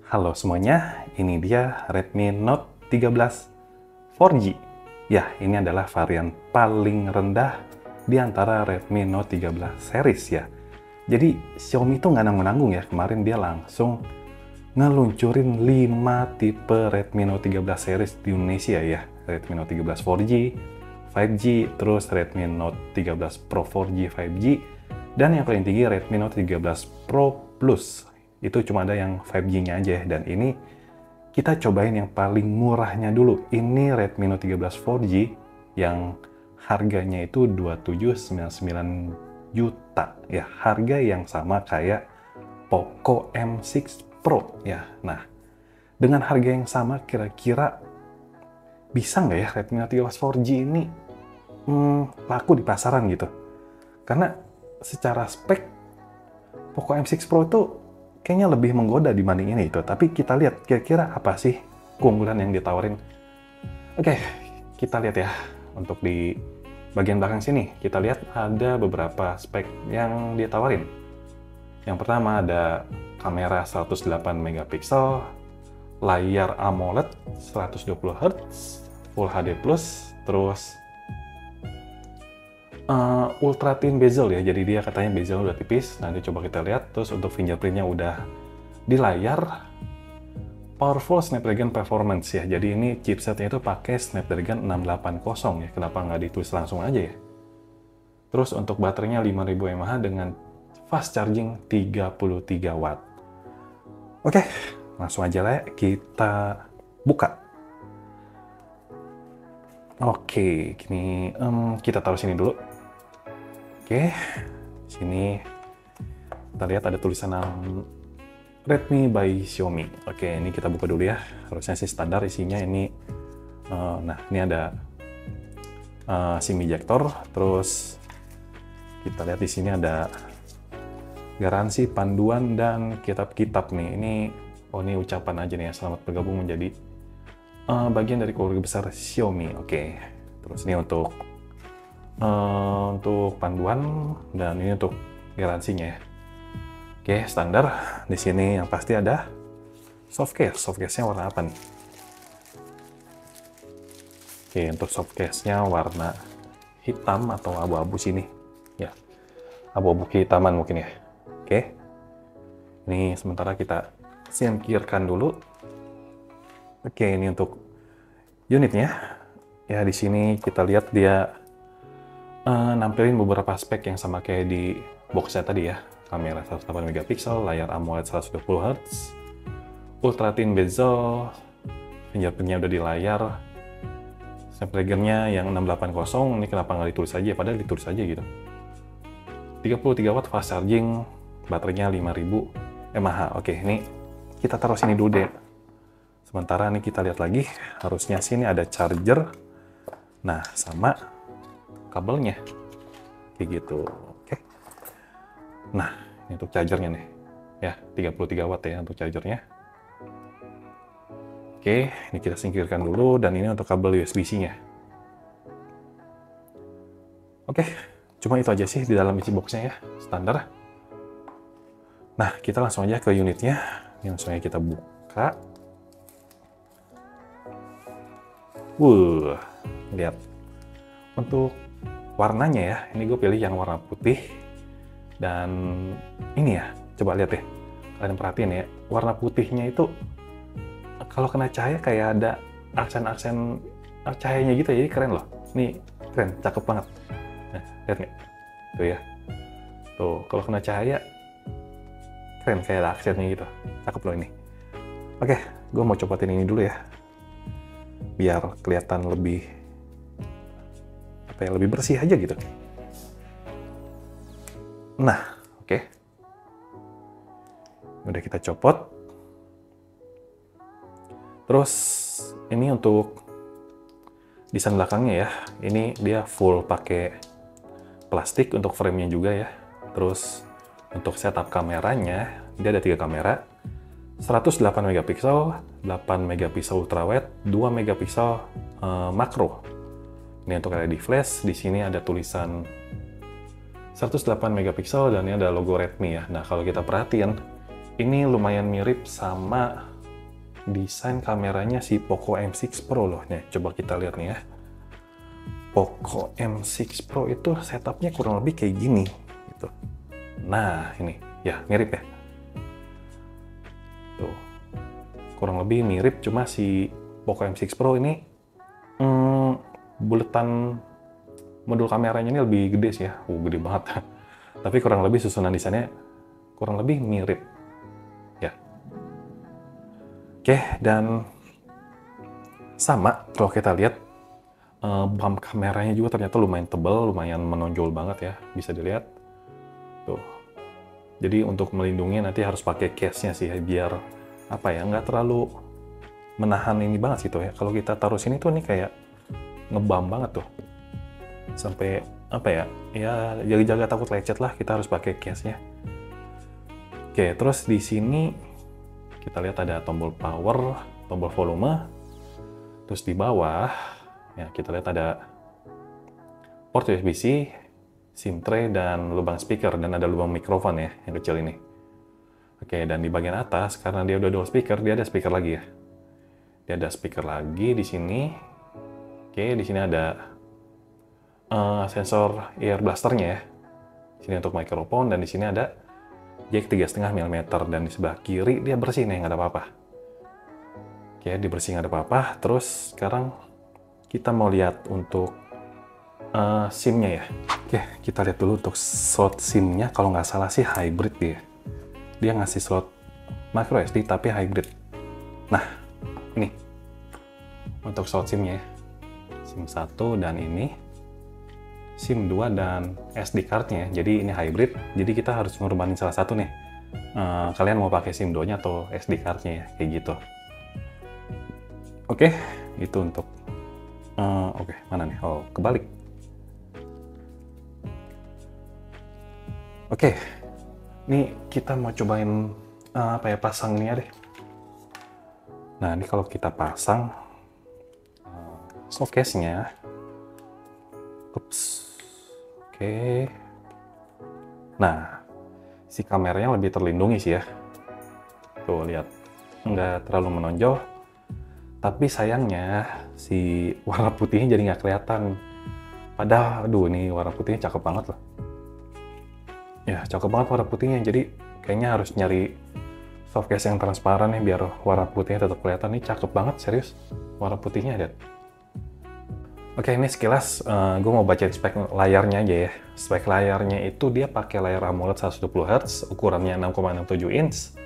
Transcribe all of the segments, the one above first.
Halo semuanya, ini dia Redmi Note 13 4G. Ya, ini adalah varian paling rendah di antara Redmi Note 13 series ya. Jadi Xiaomi itu nggak nanggung-nanggung ya, kemarin dia langsung ngeluncurin 5 tipe Redmi Note 13 series di Indonesia ya. Redmi Note 13 4G, 5G, terus Redmi Note 13 Pro 4G 5G, dan yang paling tinggi Redmi Note 13 Pro Plus. Itu cuma ada yang 5G-nya aja, dan ini kita cobain yang paling murahnya dulu. Ini Redmi Note 13 4G yang harganya itu 2799 juta ya, harga yang sama kayak Poco M6 Pro ya. Nah, dengan harga yang sama kira-kira bisa nggak ya Redmi Note 13 4G ini laku di pasaran gitu? Karena secara spek Poco M6 Pro itu kayaknya lebih menggoda dibanding ini itu. Tapi kita lihat kira-kira apa sih keunggulan yang ditawarin. Oke, kita lihat ya. Untuk di bagian belakang sini, kita lihat ada beberapa spek yang ditawarin. Yang pertama ada kamera 108 megapiksel, layar AMOLED 120 Hz, Full HD+, terus ultra thin bezel ya, jadi dia katanya bezel udah tipis. Nanti coba kita lihat. Terus untuk fingerprintnya udah di layar. Powerful Snapdragon Performance ya, jadi ini chipsetnya itu pakai Snapdragon 680 ya. Kenapa nggak ditulis langsung aja ya? Terus untuk baterainya 5000 mAh dengan fast charging 33 watt. Oke, langsung aja lah ya, kita buka. Oke, gini kita taruh sini dulu. Oke, sini kita lihat ada tulisan Redmi by Xiaomi. Oke, ini kita buka dulu ya. Harusnya sih standar isinya ini. Nah, ini ada SIM ejector. Terus kita lihat di sini ada garansi, panduan, dan kitab-kitab nih. Ini ucapan aja nih ya. Selamat bergabung menjadi bagian dari keluarga besar Xiaomi. Oke, terus ini untuk panduan, dan ini untuk garansinya ya. Oke, standar. Di sini yang pasti ada softcase. Softcase-nya warna apa nih? Oke, untuk softcase-nya warna hitam atau abu-abu sini. Ya, abu-abu kehitaman mungkin ya. Oke. Ini sementara kita singkirkan dulu. Oke, ini untuk unitnya. Ya, di sini kita lihat dia nampilin beberapa spek yang sama kayak di boxnya tadi ya. Kamera 108 megapiksel, layar AMOLED 120 Hz, ultra thin bezel, fingerprintnya udah di layar, Snapdragon-nya yang 680, ini kenapa nggak ditulis aja, padahal ditulis aja gitu. 33 watt fast charging, baterainya 5000 mAh. Oke, ini kita taruh sini dulu deh. Sementara nih kita lihat lagi, harusnya sini ada charger, nah sama kabelnya, kayak gitu. Oke. Nah, ini untuk chargernya nih. Ya, 33 watt ya untuk chargernya. Oke, ini kita singkirkan dulu, dan ini untuk kabel USB-C-nya. Oke, cuma itu aja sih di dalam isi boxnya ya, standar. Nah, kita langsung aja ke unitnya. Ini langsung aja kita buka. Lihat. Untuk warnanya ya, ini gue pilih yang warna putih. Dan ini ya, coba lihat deh, kalian perhatiin ya, warna putihnya itu kalau kena cahaya kayak ada aksen-aksen cahayanya gitu ya, jadi keren loh. Ini keren, cakep banget. Nah, lihat nggak? Tuh ya, tuh kalau kena cahaya keren, kayak ada aksennya gitu, cakep loh ini. Oke, gue mau copotin ini dulu ya, biar kelihatan lebih lebih bersih aja gitu. Nah, oke. Udah kita copot. Terus ini untuk desain belakangnya ya. Ini dia full pakai plastik untuk frame-nya juga ya. Terus untuk setup kameranya, dia ada 3 kamera. 108 megapiksel, 8 megapiksel ultrawide, 2 megapiksel makro. Ini untuk LED flash. Di sini ada tulisan 108 megapiksel, dan ini ada logo Redmi ya. Nah, kalau kita perhatiin, ini lumayan mirip sama desain kameranya si Poco M6 Pro loh. Nih, coba kita lihat nih ya. Poco M6 Pro itu setupnya kurang lebih kayak gini gitu. Nah, ini ya mirip ya. Tuh. Kurang lebih mirip, cuma si Poco M6 Pro ini buletan modul kameranya ini lebih gede sih ya. Gede banget. Tapi kurang lebih susunan desainnya kurang lebih mirip. Ya. Oke, dan sama kalau kita lihat bump kameranya juga ternyata lumayan tebal, lumayan menonjol banget ya, bisa dilihat. Tuh. Jadi untuk melindungi nanti harus pakai case-nya sih biar apa ya, nggak terlalu menahan ini banget gitu ya. Kalau kita taruh sini tuh nih kayak ngebam banget tuh. Sampai apa ya? Ya jaga-jaga takut lecet lah, kita harus pakai case-nya. Oke, terus di sini kita lihat ada tombol power, tombol volume. Terus di bawah ya kita lihat ada port USB-C, SIM tray, dan lubang speaker, dan ada lubang mikrofon ya yang kecil ini. Oke, dan di bagian atas karena dia udah dual speaker, dia ada speaker lagi ya. Dia ada speaker lagi di sini. Oke, di sini ada sensor ear blasternya ya. Di sini untuk mikrofon, dan di sini ada jack 3,5 mm, dan di sebelah kiri dia bersih nih, nggak ada apa-apa. Oke, dibersih nggak ada apa-apa. Terus sekarang kita mau lihat untuk SIM-nya ya. Oke, kita lihat dulu untuk slot SIM-nya. Kalau nggak salah sih hybrid dia. Dia ngasih slot micro SD tapi hybrid. Nah, ini untuk slot SIM-nya ya. SIM 1 dan ini. SIM 2 dan SD card-nya. Jadi ini hybrid. Jadi kita harus ngorbanin salah satu nih. Kalian mau pakai SIM 2-nya atau SD card-nya ya, kayak gitu. Oke, itu untuk oke, mana nih? Oh, kebalik. Oke, ini kita mau cobain apa ya, pasangnya deh. Nah, ini kalau kita pasang showcase-nya, ups, oke. Nah, si kameranya lebih terlindungi sih ya. Tuh lihat, nggak terlalu menonjol. Tapi sayangnya si warna putihnya jadi nggak kelihatan. Padahal, aduh, ini warna putihnya cakep banget loh. Ya, cakep banget warna putihnya. Jadi kayaknya harus nyari softcase yang transparan nih biar warna putihnya tetap kelihatan. Nih cakep banget, serius. Warna putihnya lihat. Oke, ini sekilas gue mau bacain spek layarnya aja ya. Spek layarnya itu dia pakai layar AMOLED 120 Hz, ukurannya 6,67 inch.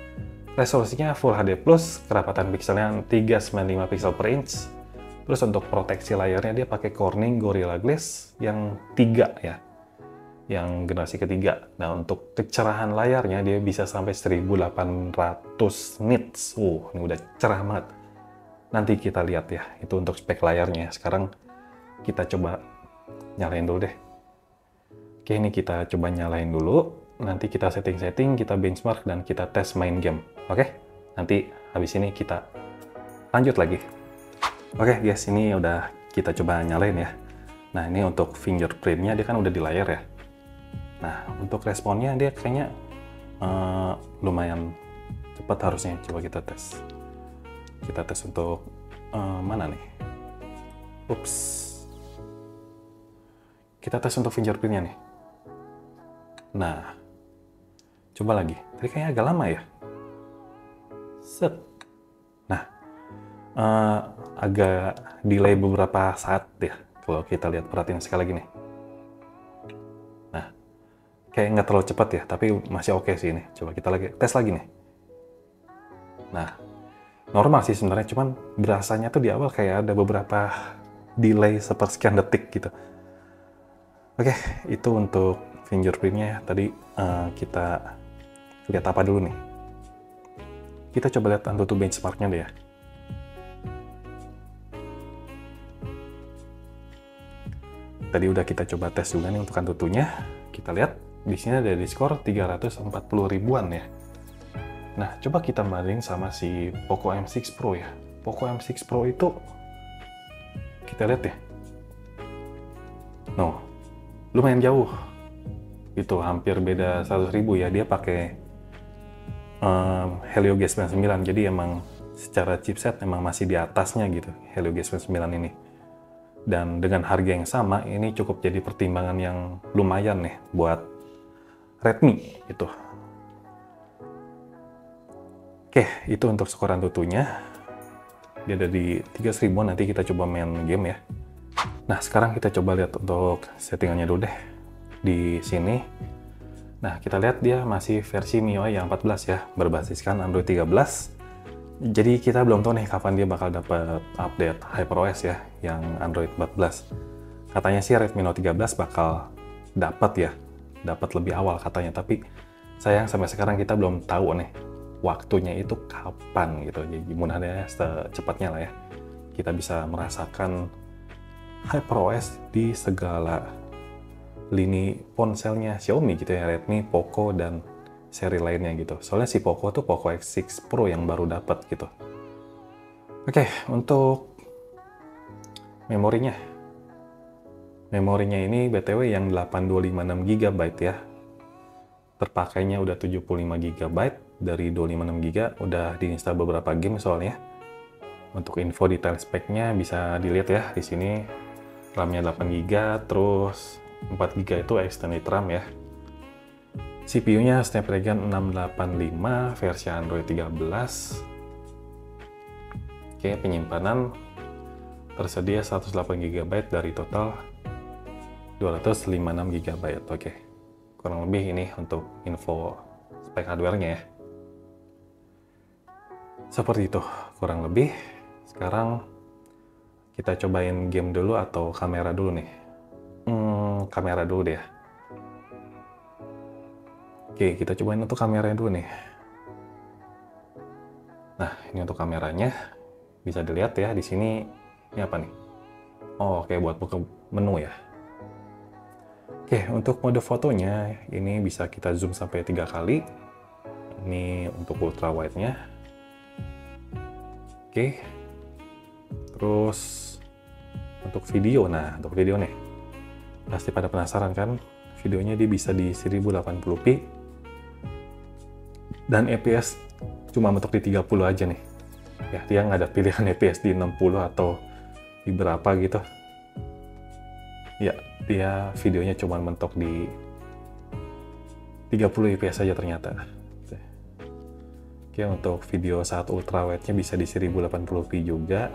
Resolusinya Full HD+, kerapatan pixelnya 395 pixel per inch. Terus untuk proteksi layarnya dia pakai Corning Gorilla Glass yang 3 ya. Yang generasi ketiga. Nah, untuk kecerahan layarnya dia bisa sampai 1800 nits. Ini udah cerah banget. Nanti kita lihat ya, itu untuk spek layarnya. Sekarang kita coba nyalain dulu deh. Oke, ini kita coba nyalain dulu. Nanti kita setting-setting, kita benchmark, dan kita tes main game. Oke? Nanti habis ini kita lanjut lagi. Oke guys, ini udah kita coba nyalain ya. Nah, ini untuk fingerprint-nya dia kan udah di layar ya. Nah, untuk responnya dia kayaknya lumayan cepat harusnya. Coba kita tes. Kita tes untuk mana nih? Ups. Kita tes untuk fingerprint-nya nih. Nah, coba lagi. Tadi kayaknya agak lama ya. Set. Nah, agak delay beberapa saat ya. Kalau kita lihat, perhatiin sekali lagi nih. Kayak nggak terlalu cepat ya, tapi masih oke sih ini. Coba kita lagi tes lagi nih. Nah, normal sih sebenarnya, cuman berasanya tuh di awal kayak ada beberapa delay sepersekian detik gitu. Oke, itu untuk fingerprintnya. Tadi kita lihat apa dulu nih. Kita coba lihat AnTuTu benchmarknya deh ya. Tadi udah kita coba tes juga nih untuk AnTuTu-nya. Kita lihat. Di sini ada di skor 340 ribuan ya. Nah, coba kita banding sama si Poco M6 Pro ya. Poco M6 Pro itu, kita lihat ya. No, lumayan jauh. Itu hampir beda 100 ribu ya. Dia pakai Helio G99, jadi emang secara chipset memang masih di atasnya gitu, Helio G99 ini. Dan dengan harga yang sama, ini cukup jadi pertimbangan yang lumayan nih buat Redmi gitu. Oke, itu untuk skoran tutunya. Dia ada di 3000, nanti kita coba main game ya. Nah, sekarang kita coba lihat untuk settingannya dulu deh. Di sini, nah kita lihat dia masih versi MIUI yang 14 ya, berbasiskan Android 13. Jadi kita belum tahu nih kapan dia bakal dapat update HyperOS ya, yang Android 14. Katanya sih Redmi Note 13 bakal dapat ya, dapat lebih awal katanya. Tapi sayang sampai sekarang kita belum tahu nih waktunya itu kapan gitu. Jadi mudah-mudahan secepatnya lah ya, kita bisa merasakan HyperOS di segala lini ponselnya Xiaomi gitu ya, Redmi, Poco, dan seri lainnya gitu. Soalnya si Poco tuh Poco X6 Pro yang baru dapat gitu. Oke, untuk memorinya. Memorinya ini BTW yang 8256 GB ya. Terpakainya udah 75 GB, dari 256 GB udah diinstal beberapa game soalnya. Untuk info detail speknya bisa dilihat ya di sini. RAM-nya 8 GB, terus 4 GB itu extended RAM ya. CPU-nya Snapdragon 685 versi Android 13. Oke, penyimpanan tersedia 108 GB dari total 256 GB. Oke, kurang lebih ini untuk info spek hardware-nya ya. Seperti itu, kurang lebih. Sekarang kita cobain game dulu atau kamera dulu nih. Kamera dulu deh. Oke, kita cobain untuk kameranya dulu nih. Nah, ini untuk kameranya. Bisa dilihat ya di sini. Ini apa nih? Oh, oke, buat buka menu ya. Oke, untuk mode fotonya ini bisa kita zoom sampai 3 kali. Ini untuk ultra wide-nya. Oke. Terus untuk video, nah untuk video nih, pasti pada penasaran kan, videonya dia bisa di 1080p dan FPS cuma mentok di 30 aja nih ya, dia nggak ada pilihan FPS di 60 atau di berapa gitu ya, dia videonya cuma mentok di 30 fps aja ternyata. Oke, untuk video saat ultra wide-nya bisa di 1080p juga.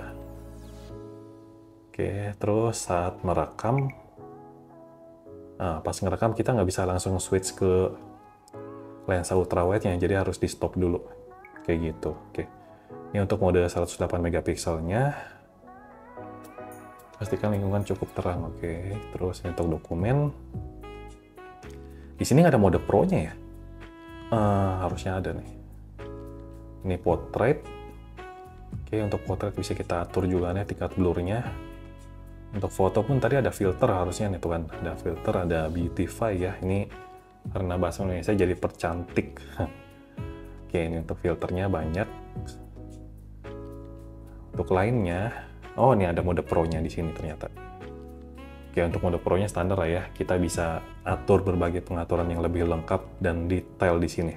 Oke, terus saat merekam, pas ngerekam kita nggak bisa langsung switch ke lensa ultrawide-nya, jadi harus di stop dulu, kayak gitu. Oke, ini untuk mode 108 megapikselnya. Pastikan lingkungan cukup terang. Oke, terus untuk dokumen, di sini nggak ada mode Pro-nya ya? Harusnya ada nih. Ini portrait. Oke, untuk portrait bisa kita atur juga nih tingkat blur-nya. Untuk foto pun tadi ada filter harusnya nih tuh kan, ada filter, ada beautify ya. Ini karena bahasa Indonesia jadi percantik. Oke, ini untuk filternya banyak. Untuk lainnya, oh ini ada mode Pro-nya di sini ternyata. Oke, untuk mode Pro-nya standar lah ya. Kita bisa atur berbagai pengaturan yang lebih lengkap dan detail di sini.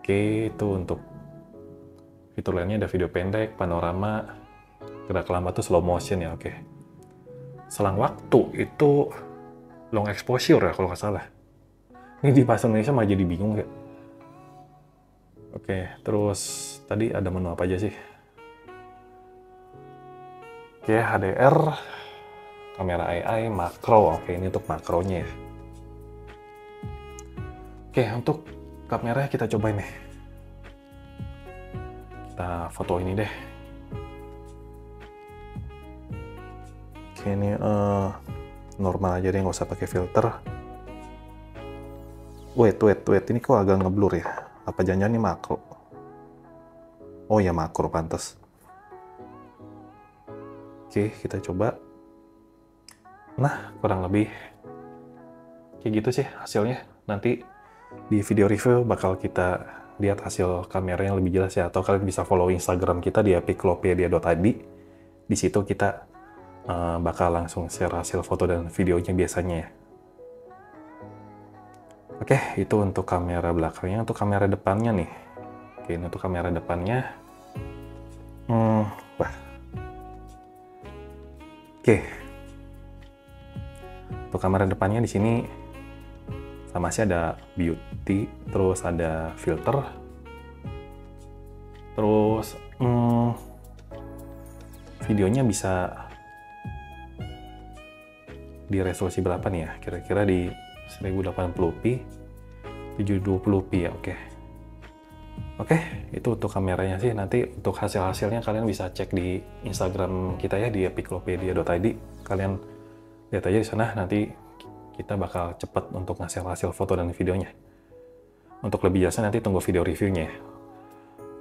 Oke, itu untuk fitur lainnya ada video pendek, panorama, gerak lambat tuh slow motion ya. Oke, selang waktu itu long exposure ya kalau nggak salah. Ini di bahasa Indonesia malah jadi bingung ya. Oke, terus tadi ada menu apa aja sih? Oke, HDR, kamera AI, makro. Oke, ini untuk makronya ya. Oke, untuk kamera kita cobain nih. Kita foto ini deh. Oke, ini normal aja deh, nggak usah pakai filter. Wait, ini kok agak ngeblur ya? Apa jangan-jangan ini makro? Oh ya, makro, pantas. Oke, kita coba. Nah, kurang lebih kayak gitu sih hasilnya. Nanti di video review bakal kita lihat hasil kamera yang lebih jelas ya. Atau kalian bisa follow Instagram kita di epiclopedia.id. Di situ kita bakal langsung share hasil foto dan videonya biasanya ya. Oke, itu untuk kamera belakangnya. Untuk kamera depannya nih, oke, Oke, ini untuk kamera depannya. Wah. Oke. Untuk kamera depannya di sini sama sih ada beauty, terus ada filter, terus videonya bisa di resolusi berapa nih ya? Kira-kira di 1080p, 720p ya, oke. Oke, itu untuk kameranya sih. Nanti untuk hasil-hasilnya kalian bisa cek di Instagram kita ya, di epiclopedia.id. Kalian lihat aja di sana, nanti kita bakal cepet untuk ngasih hasil foto dan videonya. Untuk lebih jelasnya nanti tunggu video reviewnya ya.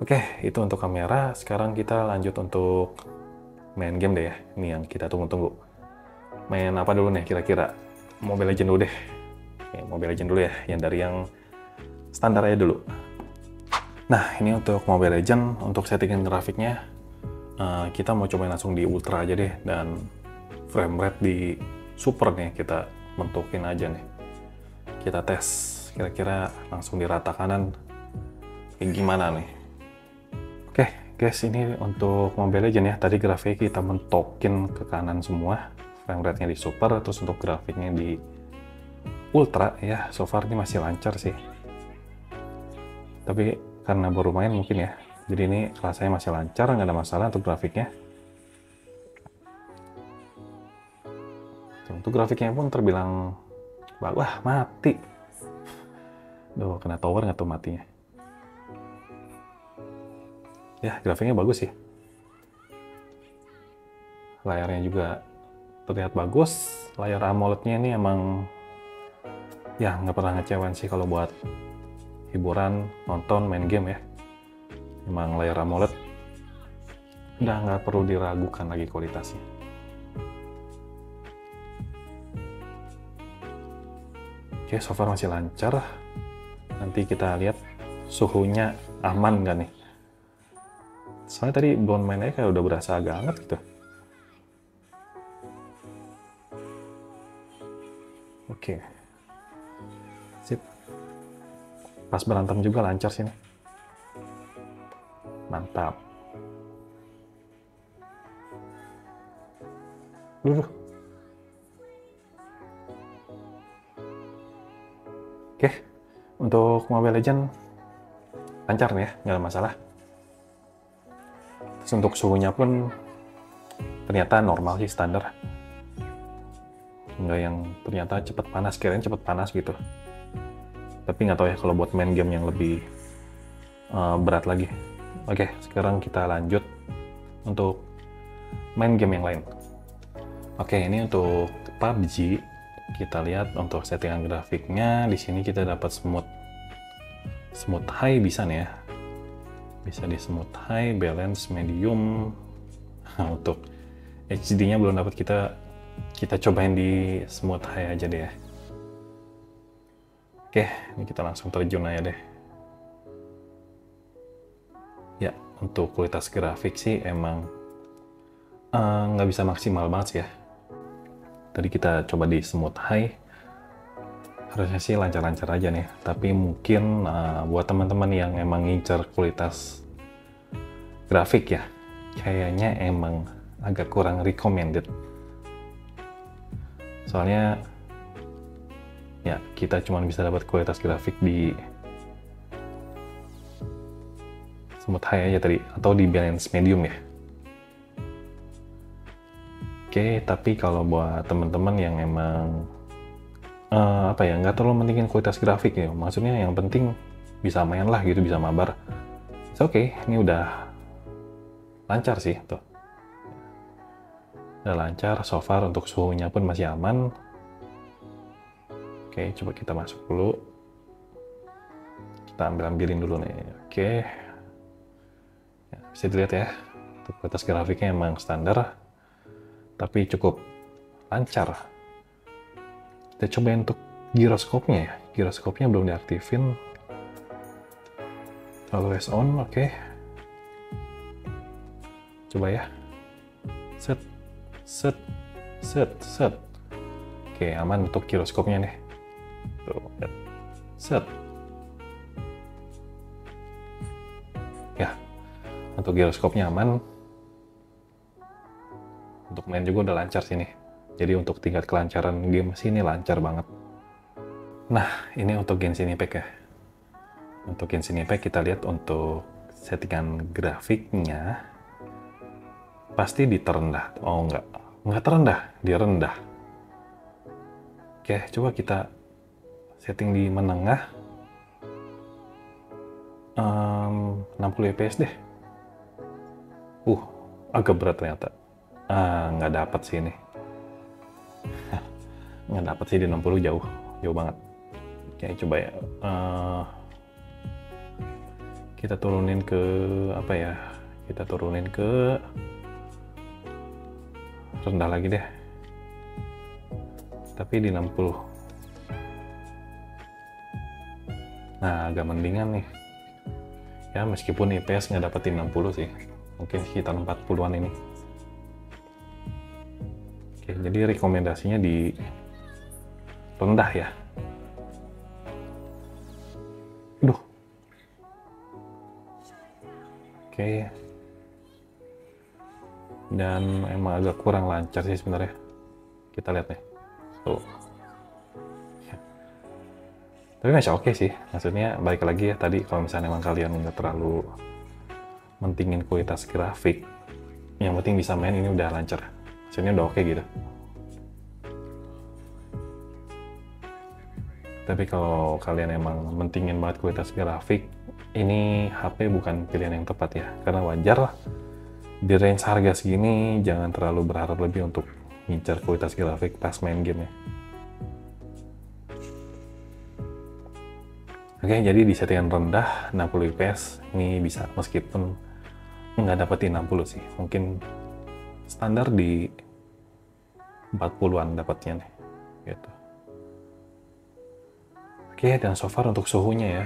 Oke, itu untuk kamera. Sekarang kita lanjut untuk main game deh ya. Ini yang kita tunggu-tunggu. Main apa dulu nih kira-kira? Mobile Legends dulu deh. Oke, Mobile Legends dulu ya, yang dari yang standar aja dulu. Nah, ini untuk Mobile Legends, untuk settingan grafiknya, kita mau cobain langsung di Ultra aja deh, dan frame rate di Super nih, kita mentukin aja nih. Kita tes, kira-kira langsung di rata kanan, kayak gimana nih. Oke, guys, ini untuk Mobile Legends ya, tadi grafiknya kita mentokin ke kanan semua, frame rate-nya di Super, terus untuk grafiknya di Ultra, ya, so far ini masih lancar sih. Tapi karena baru main mungkin ya, jadi ini rasanya masih lancar, nggak ada masalah untuk grafiknya. Untuk grafiknya pun terbilang bagus. Wah, mati. Duh, kena tower nggak tuh matinya? Ya, grafiknya bagus sih. Layarnya juga terlihat bagus. Layar AMOLED-nya ini emang ya nggak pernah ngecewain sih kalau buat hiburan, nonton, main game ya. Emang layar AMOLED udah nggak perlu diragukan lagi kualitasnya. Oke, so far masih lancar. Nanti kita lihat suhunya aman nggak nih. Soalnya tadi belum main aja kayak udah berasa agak hangat gitu. Oke. Sip. Pas berantem juga lancar sini. Mantap. Oke, untuk Mobile Legends lancar nih ya, nggak ada masalah. Terus untuk suhunya pun ternyata normal sih, standar. Nggak yang ternyata cepet panas, kirain cepet panas gitu. Tapi nggak tahu ya kalau buat main game yang lebih berat lagi. Oke, sekarang kita lanjut untuk main game yang lain. Oke, ini untuk PUBG. Kita lihat untuk settingan grafiknya. Di sini kita dapat smooth high bisa nih ya. Bisa di smooth high, balance, medium. Nah, untuk HD-nya belum dapat, kita cobain di smooth high aja deh ya. Oke, ini kita langsung terjun aja deh. Ya, untuk kualitas grafik sih emang nggak bisa maksimal banget sih ya. Tadi kita coba di smooth high, harusnya sih lancar-lancar aja nih. Tapi mungkin buat teman-teman yang emang ngincer kualitas grafik ya, kayaknya emang agak kurang recommended. Soalnya ya kita cuma bisa dapat kualitas grafik di smooth high aja tadi, atau di balance medium ya. Oke, tapi kalau buat teman-teman yang emang nggak terlalu mentingin kualitas grafik ya, maksudnya yang penting bisa main lah gitu, bisa mabar. Oke, ini udah lancar sih tuh. Udah lancar, so far untuk suhunya pun masih aman. Oke, coba kita masuk dulu. Kita ambilin dulu nih. Oke. Ya, bisa dilihat ya, untuk kualitas grafiknya emang standar, tapi cukup lancar. Kita coba untuk giroskopnya ya. Giroskopnya belum diaktifin. Always on, oke. Coba ya. Set. Oke, aman untuk giroskopnya nih. Tuh, set. Untuk giroskopnya aman. Untuk main juga udah lancar sini. Jadi untuk tingkat kelancaran game sini lancar banget. Nah, ini untuk Genshin Impact ya. Untuk Genshin Impact kita lihat untuk settingan grafiknya pasti di terendah. Oh enggak terendah, di rendah. Oke, coba kita setting di menengah. 60 fps deh. Agak berat ternyata. Nggak dapat sih ini. Nggak dapat sih di 60, jauh banget. Oke, coba ya. Kita turunin ke apa ya? Kita turunin ke rendah lagi deh. Tapi di 60. Nah, agak mendingan nih. Ya, meskipun IPS nggak dapetin 60 sih. Mungkin sekitar 40-an ini. Oke, jadi rekomendasinya di rendah ya. Duh. Oke. Dan emang agak kurang lancar sih sebenarnya. Kita lihat nih. Tuh. Tapi masih oke sih. Maksudnya balik lagi ya tadi, kalau misalnya emang kalian nggak terlalu mentingin kualitas grafik, yang penting bisa main, ini udah lancar. Maksudnya udah oke gitu. Tapi kalau kalian emang mentingin banget kualitas grafik, ini HP bukan pilihan yang tepat ya. Karena wajar lah, di range harga segini jangan terlalu berharap lebih untuk ngincar kualitas grafik pas main game ya. Oke, jadi di settingan rendah 60 fps ini bisa, meskipun nggak dapetin 60 sih, mungkin standar di 40-an dapatnya nih gitu. Oke, dan so far untuk suhunya ya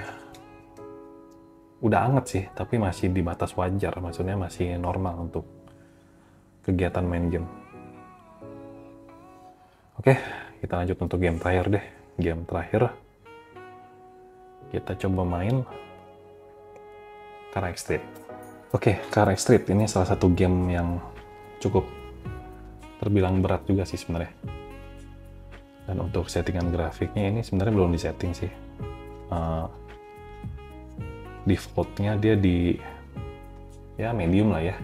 udah anget sih, tapi masih di batas wajar, maksudnya masih normal untuk kegiatan main game. Oke, kita lanjut untuk game terakhir deh. Game terakhir kita coba main Kara Extreme. Oke, Kara Extreme ini salah satu game yang cukup terbilang berat juga sih sebenarnya. Dan untuk settingan grafiknya ini sebenarnya belum disetting sih. Defaultnya dia di ya medium lah ya,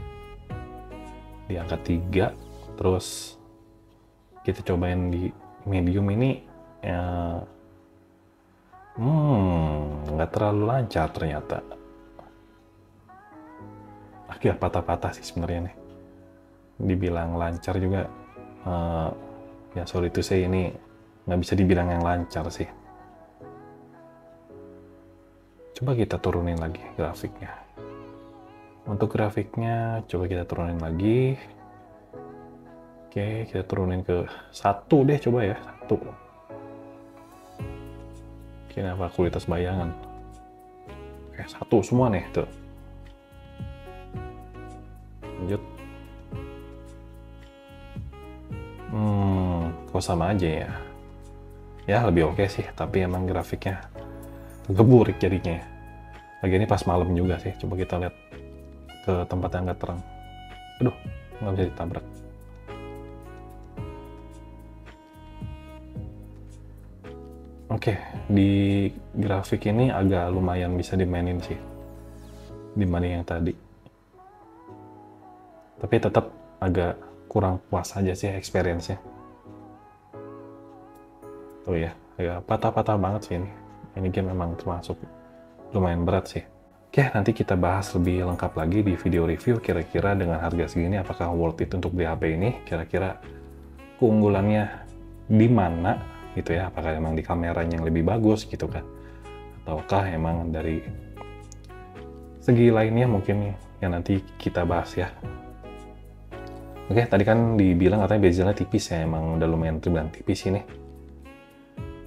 di angka 3. Terus kita cobain di medium ini nggak terlalu lancar ternyata. Agak patah-patah sih sebenarnya nih. Dibilang lancar juga, ya sorry to say, ini nggak bisa dibilang yang lancar sih. Coba kita turunin lagi grafiknya. Untuk grafiknya coba kita turunin lagi. Oke, kita turunin ke 1 deh, coba ya, 1. Kenapa kualitas bayangan? Oke, 1 semua nih tuh. Lanjut. Kok sama aja ya? Ya lebih oke sih, tapi emang grafiknya keburik jadinya. Lagi ini pas malam juga sih. Coba kita lihat ke tempat yang nggak terang. Aduh, nggak bisa ditabrak. Oke, di grafik ini agak lumayan bisa dimainin sih dibanding yang tadi. Tapi tetap agak kurang puas aja sih experience-nya. Tuh ya, agak patah-patah banget sih ini. Ini game memang termasuk lumayan berat sih. Oke, nanti kita bahas lebih lengkap lagi di video review, kira-kira dengan harga segini apakah worth it untuk beli HP ini, kira-kira keunggulannya di mana gitu ya, apakah emang di kameranya yang lebih bagus gitu kan, ataukah emang dari segi lainnya mungkin yang nanti kita bahas ya. Oke, tadi kan dibilang katanya bezelnya tipis ya, emang udah lumayan terbilang tipis ini.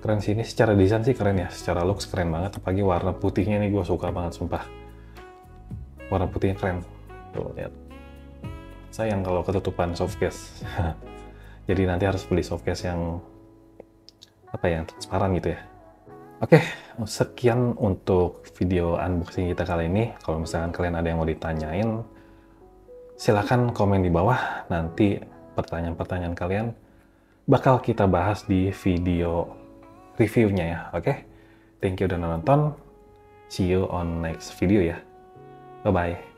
Keren sih ini, secara desain sih keren ya, secara looks keren banget, apalagi warna putihnya nih gue suka banget sumpah. Warna putihnya keren. Tuh, lihat. Sayang kalau ketutupan softcase. Jadi nanti harus beli softcase yang apa ya, yang transparan gitu ya. Oke, sekian untuk video unboxing kita kali ini. Kalau misalkan kalian ada yang mau ditanyain, silahkan komen di bawah. Nanti pertanyaan-pertanyaan kalian bakal kita bahas di video reviewnya ya. Oke, thank you udah nonton. See you on next video ya. Bye-bye.